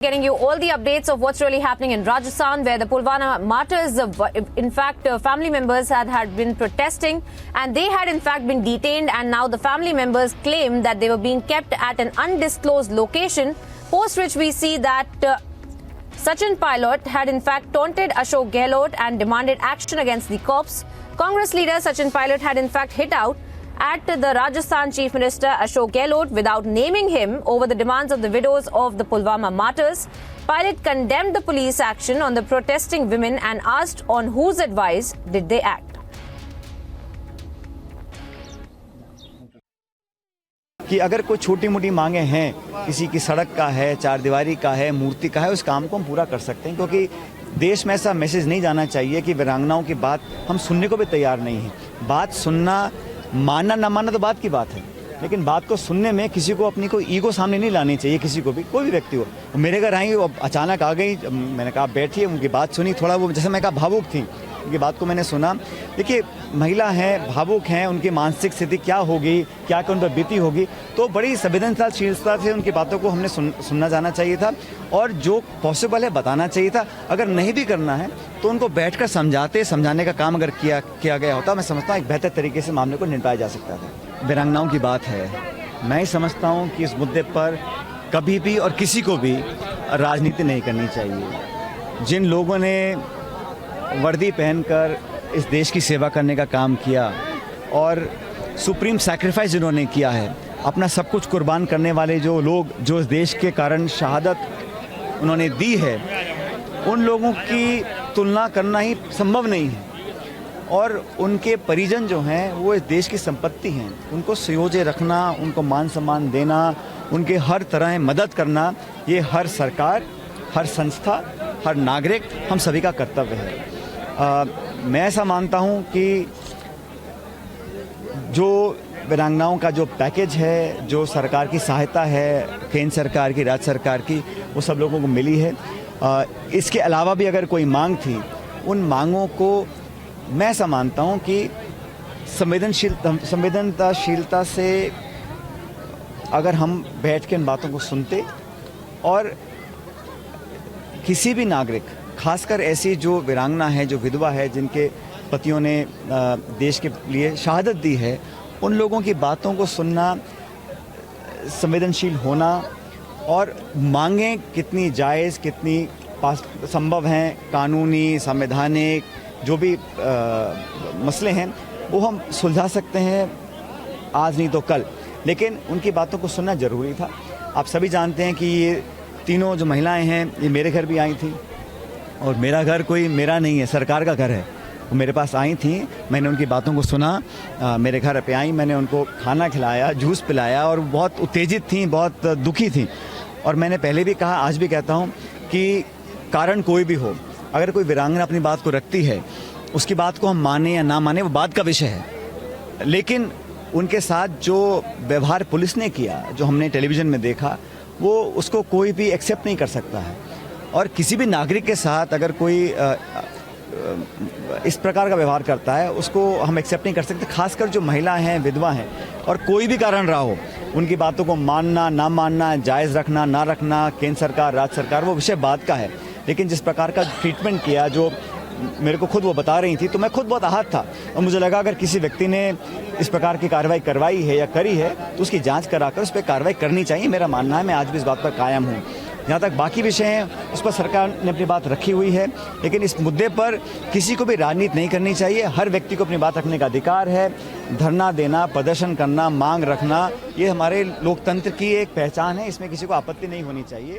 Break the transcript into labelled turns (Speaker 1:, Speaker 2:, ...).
Speaker 1: Getting you all the updates of what's really happening in Rajasthan, where the Pulwama martyrs, in fact, family members had been protesting, and they had in fact been detained, and now the family members claim that they were being kept at an undisclosed location, post which we see that Sachin Pilot had in fact taunted Ashok Gehlot and demanded action against the cops. Congress leader Sachin Pilot had in fact hit out at the Rajasthan Chief Minister Ashok Gehlot without naming him over the demands of the widows of the Pulwama martyrs. Pilot condemned the police action on the protesting women and asked on whose advice did they act.
Speaker 2: कि अगर कोई छोटी मोटी मांगे हैं, किसी की सड़क का है, चार दीवारी का है, मूर्ति का है, उस काम को हम पूरा कर सकते हैं, क्योंकि देश में ऐसा मैसेज नहीं जाना चाहिए कि वीरांगनाओं की बात हम सुनने को भी तैयार नहीं हैं। बात सुनना, मानना ना मानना तो बात की बात है, लेकिन बात को सुनने में किसी को अपनी कोई ईगो सामने नहीं लानी चाहिए। किसी को भी, कोई भी व्यक्ति हो। मेरे घर आई, वो अचानक आ गई, मैंने कहा बैठिए, उनकी बात सुनी, थोड़ा वो जैसे मैं कहा भावुक थी, उनकी बात को मैंने सुना। देखिए, महिला हैं, भावुक हैं, उनकी मानसिक स्थिति क्या होगी, क्या उन पर बीती होगी, तो बड़ी संवेदनशीलता से उनकी बातों को हमने सुनना जाना चाहिए था, और जो पॉसिबल है बताना चाहिए था। अगर नहीं भी करना है तो उनको बैठकर समझाने का काम अगर किया गया होता, मैं समझता हूँ एक बेहतर तरीके से मामले को निपटाया जा सकता था। वीरांगनाओं की बात है, मैं ही समझता हूँ कि इस मुद्दे पर कभी भी और किसी को भी राजनीति नहीं करनी चाहिए। जिन लोगों ने वर्दी पहनकर इस देश की सेवा करने का काम किया और सुप्रीम सैक्रिफाइस जिन्होंने किया है, अपना सब कुछ कुर्बान करने वाले जो लोग, जो इस देश के कारण शहादत उन्होंने दी है, उन लोगों की तुलना करना ही संभव नहीं है। और उनके परिजन जो हैं वो इस देश की संपत्ति हैं, उनको संयोजे रखना, उनको मान सम्मान देना, उनके हर तरह मदद करना, ये हर सरकार, हर संस्था, हर नागरिक, हम सभी का कर्तव्य है। मैं ऐसा मानता हूं कि जो वीरांगनाओं का जो पैकेज है, जो सरकार की सहायता है, केंद्र सरकार की, राज्य सरकार की, वो सब लोगों को मिली है। इसके अलावा भी अगर कोई मांग थी, उन मांगों को मैं ऐसा मानता हूं कि संवेदनशीलता से अगर हम बैठ के इन बातों को सुनते, और किसी भी नागरिक, खासकर ऐसी जो वीरांगना है, जो विधवा है, जिनके पतियों ने देश के लिए शहादत दी है, उन लोगों की बातों को सुनना, संवेदनशील होना, और मांगें कितनी जायज़, कितनी संभव हैं, कानूनी, संवैधानिक जो भी मसले हैं, वो हम सुलझा सकते हैं, आज नहीं तो कल। लेकिन उनकी बातों को सुनना ज़रूरी था। आप सभी जानते हैं कि ये तीनों जो महिलाएं हैं, ये मेरे घर भी आई थी, और मेरा घर कोई मेरा नहीं है, सरकार का घर है। वो मेरे पास आई थी, मैंने उनकी बातों को सुना, मेरे घर पे आई, मैंने उनको खाना खिलाया, जूस पिलाया, और बहुत उत्तेजित थी, बहुत दुखी थी। और मैंने पहले भी कहा, आज भी कहता हूँ कि कारण कोई भी हो, अगर कोई वीरांगना अपनी बात को रखती है, उसकी बात को हम माने या ना माने, वो बात का विषय है, लेकिन उनके साथ जो व्यवहार पुलिस ने किया, जो हमने टेलीविज़न में देखा, वो उसको कोई भी एक्सेप्ट नहीं कर सकता है। और किसी भी नागरिक के साथ अगर कोई इस प्रकार का व्यवहार करता है, उसको हम एक्सेप्ट नहीं कर सकते। खासकर जो महिला हैं, विधवा हैं, और कोई भी कारण रहा हो, उनकी बातों को मानना, ना मानना, जायज़ रखना, ना रखना, केंद्र सरकार, राज्य सरकार, वो विषय बात का है। लेकिन जिस प्रकार का ट्रीटमेंट किया, जो मेरे को खुद वो बता रही थी, तो मैं खुद बहुत आहत था, और मुझे लगा अगर किसी व्यक्ति ने इस प्रकार की कार्रवाई करवाई है या करी है, तो उसकी जांच कराकर उस पर कार्रवाई करनी चाहिए, मेरा मानना है। मैं आज भी इस बात पर कायम हूँ। जहाँ तक बाकी विषय हैं, उस पर सरकार ने अपनी बात रखी हुई है, लेकिन इस मुद्दे पर किसी को भी राजनीति नहीं करनी चाहिए। हर व्यक्ति को अपनी बात रखने का अधिकार है। धरना देना, प्रदर्शन करना, मांग रखना, ये हमारे लोकतंत्र की एक पहचान है, इसमें किसी को आपत्ति नहीं होनी चाहिए।